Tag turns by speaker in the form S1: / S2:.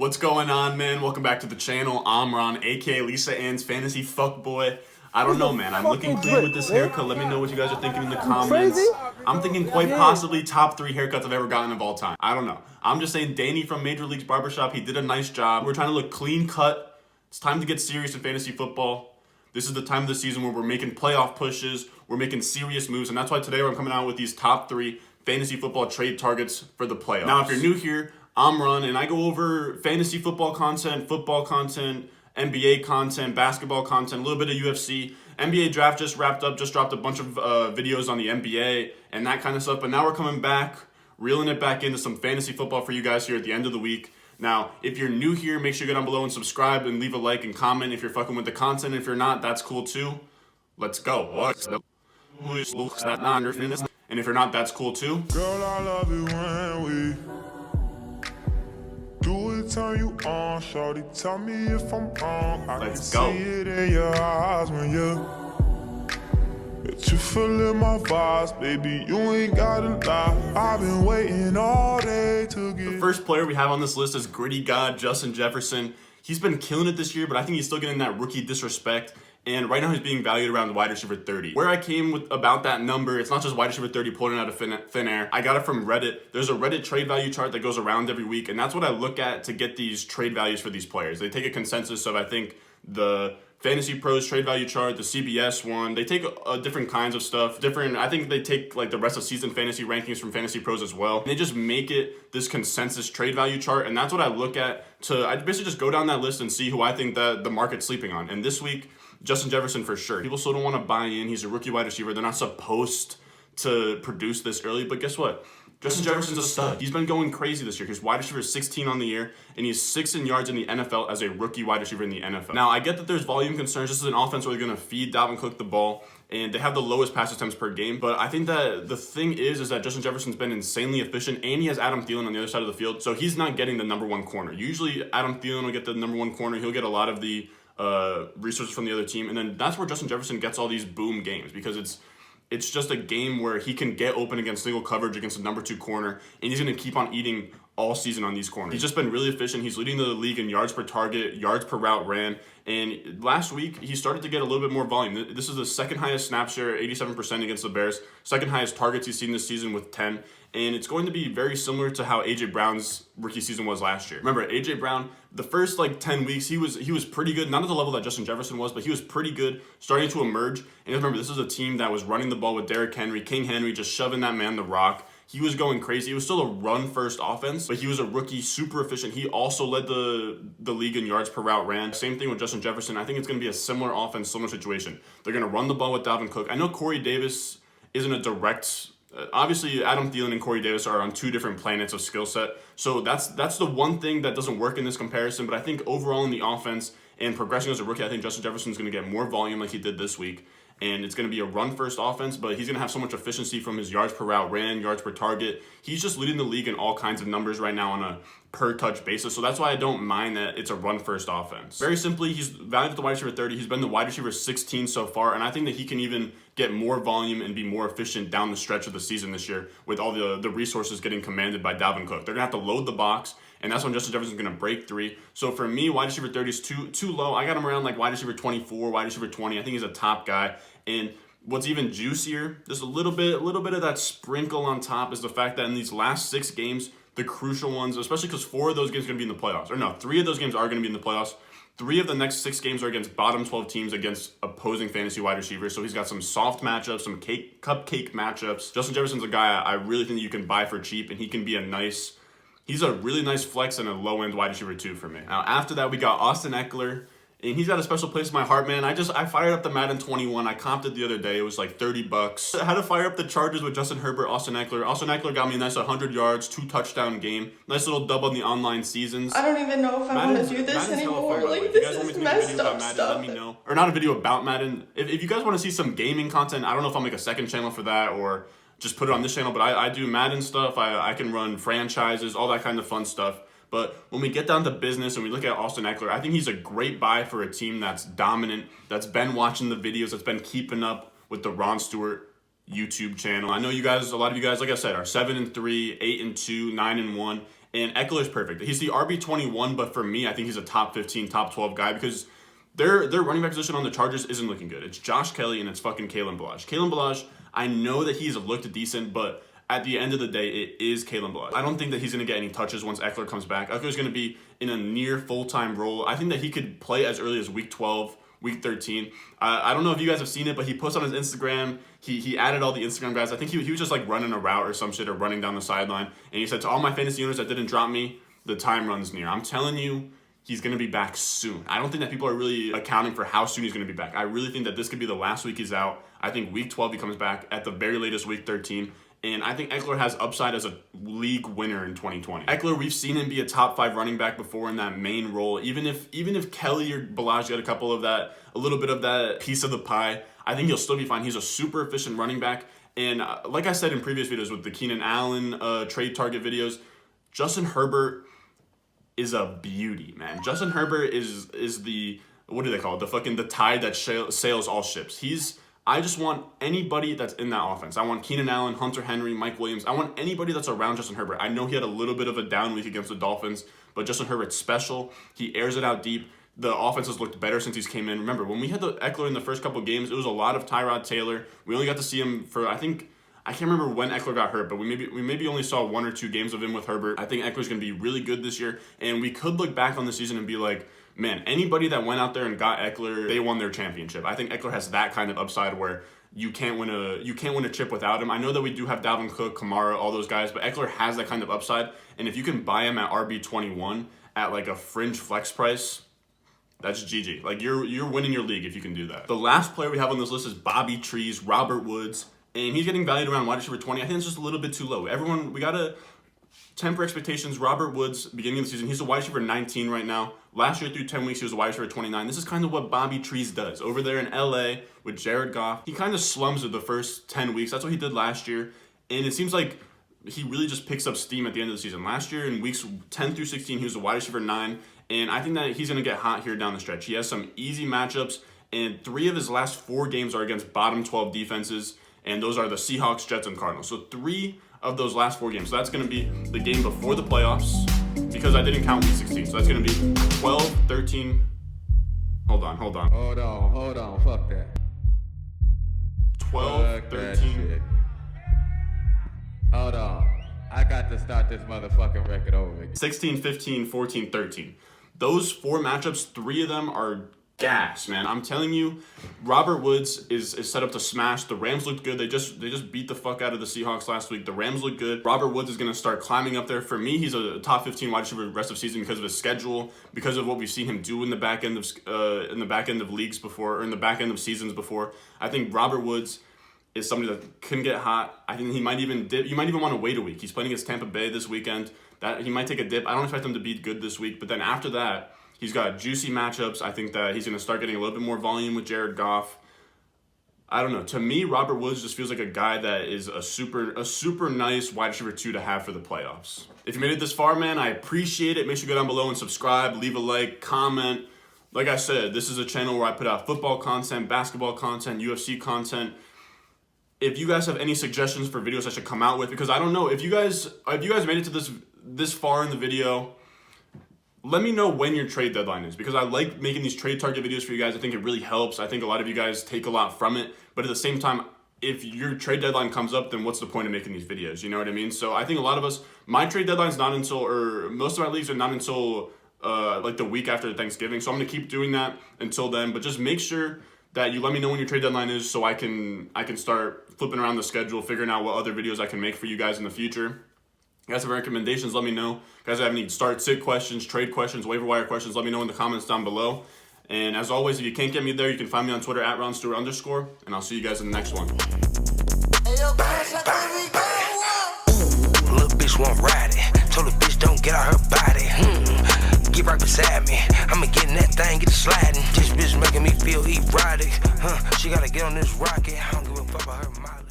S1: What's going on, man? Welcome back to the channel. I'm Ron, aka Lisa Ann's Fantasy Fuckboy. I don't know, man. I'm looking clean with this haircut. Let me know what you guys are thinking in the comments. I'm thinking quite possibly top 3 haircuts I've ever gotten of all time. I don't know. I'm just saying Danny from Major League's Barbershop, he did a nice job. We're trying to look clean cut. It's time to get serious in fantasy football. This is the time of the season where we're making playoff pushes. We're making serious moves, and that's why today we're coming out with these top 3 fantasy football trade targets for the playoffs. Now, if you're new here, I'm Ron, and I go over fantasy football content, NBA content, basketball content, a little bit of UFC. NBA draft just wrapped up, just dropped a bunch of videos on the NBA and that kind of stuff. But now we're coming back, reeling it back into some fantasy football for you guys here at the end of the week. Now, if you're new here, make sure you go down below and subscribe and leave a like and comment if you're fucking with the content. If you're not, that's cool too. Let's go. And if you're not, that's cool too.
S2: Girl, I love it when we do it, turn you on, shorty. Tell me if I'm wrong. I
S1: Let's
S2: can
S1: go.
S2: see it in your eyes when you feeling my vibes, baby. You ain't gotta lie. I've been waiting all day to get.
S1: The first player we have on this list is Gritty God Justin Jefferson. He's been killing it this year, but I think he's still getting that rookie disrespect. And right now he's being valued around wide receiver 30. Where I came with about that number, it's not just wide receiver 30 pulling out of thin air. I got it from Reddit. There's a Reddit trade value chart that goes around every week, and that's what I look at to get these trade values for these players. They take a consensus of, I think, the Fantasy Pros trade value chart, the CBS one. They take different kinds of stuff. I think they take like the rest of season fantasy rankings from Fantasy Pros as well. And they just make it this consensus trade value chart, and that's what I look at I basically just go down that list and see who I think that the market's sleeping on. And this week, Justin Jefferson for sure. People still don't want to buy in. He's a rookie wide receiver. They're not supposed to produce this early, but guess what? Justin Jefferson's a stud. He's been going crazy this year. He's wide receiver 16 on the year, and he's 6th in yards in the NFL as a rookie wide receiver in the NFL. Now, I get that there's volume concerns. This is an offense where they're going to feed Dalvin Cook the ball, and they have the lowest pass attempts per game. But I think that the thing is that Justin Jefferson's been insanely efficient, and he has Adam Thielen on the other side of the field, so he's not getting the number 1 corner. Usually, Adam Thielen will get the number 1 corner. He'll get a lot of the resources from the other team, and then that's where Justin Jefferson gets all these boom games, because it's just a game where he can get open against single coverage against the number 2 corner, and he's going to keep on eating all season on these corners. He's just been really efficient. He's leading the league in yards per target, yards per route ran, and last week he started to get a little bit more volume. This is the second highest snap share, 87% against the Bears, second highest targets he's seen this season with 10, and it's going to be very similar to how A.J. Brown's rookie season was last year. Remember, A.J. Brown, the first 10 weeks, he was pretty good. Not at the level that Justin Jefferson was, but he was pretty good, starting to emerge. And remember, this is a team that was running the ball with Derrick Henry, King Henry, just shoving that man the rock. He was going crazy. It was still a run-first offense, but he was a rookie, super efficient. He also led the league in yards per route ran. Same thing with Justin Jefferson. I think it's going to be a similar offense, similar situation. They're going to run the ball with Dalvin Cook. I know Corey Davis isn't a direct... obviously, Adam Thielen and Corey Davis are on 2 different planets of skill set. So that's the one thing that doesn't work in this comparison. But I think overall in the offense and progressing as a rookie, I think Justin Jefferson's going to get more volume like he did this week. And it's going to be a run-first offense, but he's going to have so much efficiency from his yards per route ran, yards per target. He's just leading the league in all kinds of numbers right now on a per-touch basis. So that's why I don't mind that it's a run-first offense. Very simply, he's valued at the wide receiver 30. He's been the wide receiver 16 so far, and I think that he can even get more volume and be more efficient down the stretch of the season this year with all the resources getting commanded by Dalvin Cook. They're going to have to load the box, and that's when Justin Jefferson's going to break 3. So for me, wide receiver 30 is too low. I got him around wide receiver 24, wide receiver 20. I think he's a top guy. And what's even juicier, just a little bit of that sprinkle on top, is the fact that in these last 6 games, the crucial ones, especially because 4 of those games are going to be in the playoffs. Or no, 3 of those games are going to be in the playoffs. 3 of the next 6 games are against bottom 12 teams against opposing fantasy wide receivers. So he's got some soft matchups, some cupcake matchups. Justin Jefferson's a guy I really think that you can buy for cheap, and he can be he's a really nice flex and a low-end wide receiver 2 for me. Now, after that, we got Austin Ekeler. And he's got a special place in my heart, man. I fired up the Madden 21. I comped it the other day. It was like $30. I had to fire up the Chargers with Justin Herbert, Austin Ekeler. Austin Ekeler got me a nice 100 yards, 2 touchdown game. Nice little dub on the online seasons.
S3: I don't even know if I want to do this anymore. Like, this is messed up stuff.
S1: Let me know. Or not a video about Madden. If you guys want to see some gaming content, I don't know if I'll make a second channel for that or just put it on this channel. But I do Madden stuff. I can run franchises, all that kind of fun stuff. But when we get down to business and we look at Austin Ekeler, I think he's a great buy for a team that's dominant, that's been watching the videos, that's been keeping up with the Ron Stewart YouTube channel. I know you guys, a lot of you guys, like I said, are 7-3, 8-2, 9-1, And Ekeler's perfect. He's the RB21, but for me, I think he's a top 15, top 12 guy because their running back position on the Chargers isn't looking good. It's Josh Kelly and it's fucking Kalen Ballage. Kalen Ballage, I know that he's looked decent, but at the end of the day, it is Kalen Ballage. I don't think that he's going to get any touches once Ekeler comes back. Ekeler's going to be in a near full-time role. I think that he could play as early as week 12, week 13. I don't know if you guys have seen it, but he posted on his Instagram. He added all the Instagram guys. I think he was just like running a route or some shit or running down the sideline. And he said, to all my fantasy owners that didn't drop me, the time runs near. I'm telling you, he's going to be back soon. I don't think that people are really accounting for how soon he's going to be back. I really think that this could be the last week he's out. I think week 12 he comes back, at the very latest week 13. And I think Ekeler has upside as a league winner in 2020. Ekeler, we've seen him be a top 5 running back before in that main role. Even if Kelly or Ballage got a little bit of that piece of the pie, I think he'll still be fine. He's a super efficient running back. And like I said in previous videos with the Keenan Allen trade target videos, Justin Herbert is a beauty, man. Justin Herbert is the, what do they call it? The tide that sails all ships. I just want anybody that's in that offense. I want Keenan Allen, Hunter Henry, Mike Williams. I want anybody that's around Justin Herbert. I know he had a little bit of a down week against the Dolphins, but Justin Herbert's special. He airs it out deep. The offense has looked better since he's came in. Remember, when we had the Ekeler in the first couple games, it was a lot of Tyrod Taylor. We only got to see him for, I can't remember when Ekeler got hurt, but we maybe only saw 1 or 2 games of him with Herbert. I think Ekeler's going to be really good this year, and we could look back on the season and be like, man, anybody that went out there and got Ekeler, they won their championship. I think Ekeler has that kind of upside where you can't win a chip without him. I know that we do have Dalvin Cook, Kamara, all those guys, but Ekeler has that kind of upside. And if you can buy him at RB21 at like a fringe flex price, that's GG. Like you're winning your league if you can do that. The last player we have on this list is Bobby Trees, Robert Woods, and he's getting valued around wide receiver 20. I think it's just a little bit too low. We gotta temper expectations. Robert Woods, beginning of the season, he's a wide receiver 19 right now. Last year through 10 weeks, he was a wide receiver 29. This is kind of what Bobby Trees does. Over there in LA with Jared Goff, he kind of slums it the first 10 weeks. That's what he did last year. And it seems like he really just picks up steam at the end of the season. Last year in weeks 10 through 16, he was a wide receiver 9. And I think that he's going to get hot here down the stretch. He has some easy matchups, and 3 of his last 4 games are against bottom 12 defenses. And those are the Seahawks, Jets, and Cardinals. So 3 of those last 4 games. So that's going to be the game before the playoffs, because I didn't count week 16. So that's going to be 12, 13. Hold on.
S4: Hold on. Fuck that.
S1: 12, 13.
S4: Hold on. I got to start this motherfucking record over again.
S1: 16, 15, 14, 13. Those 4 matchups, 3 of them are gas, man. I'm telling you, Robert Woods is set up to smash. The Rams looked good. They just beat the fuck out of the Seahawks last week. The Rams look good. Robert Woods is going to start climbing up there. For me, he's a top 15 wide receiver the rest of the season because of his schedule, because of what we've seen him do in the back end of leagues before, or in the back end of seasons before. I think Robert Woods is somebody that can get hot. I think he might even dip. You might even want to wait a week. He's playing against Tampa Bay this weekend. That he might take a dip. I don't expect him to be good this week, but then after that, he's got juicy matchups. I think that he's going to start getting a little bit more volume with Jared Goff. I don't know. To me, Robert Woods just feels like a guy that is a super nice wide receiver 2 to have for the playoffs. If you made it this far, man, I appreciate it. Make sure you go down below and subscribe, leave a like, comment. Like I said, this is a channel where I put out football content, basketball content, UFC content. If you guys have any suggestions for videos I should come out with, because I don't know if you guys made it to this far in the video, let me know when your trade deadline is, because I like making these trade target videos for you guys. I think it really helps. I think a lot of you guys take a lot from it, but at the same time, if your trade deadline comes up, then what's the point of making these videos? You know what I mean? So I think a lot of us, my trade deadline's not until, or most of my leagues are not until like the week after Thanksgiving. So I'm gonna keep doing that until then, but just make sure that you let me know when your trade deadline is, so I can start flipping around the schedule, figuring out what other videos I can make for you guys in the future. You guys have recommendations, let me know. You guys have any start-sit questions, trade questions, waiver wire questions, let me know in the comments down below. And as always, if you can't get me there, you can find me on Twitter at @RonStewart_, and I'll see you guys in the next one.
S5: Little bitch won't ride it. Told the bitch don't get out her body. Get right beside me. I'ma get in that thing, get it sliding. This bitch making me feel erotic. She gotta get on this rocket. I don't give a fuck about her.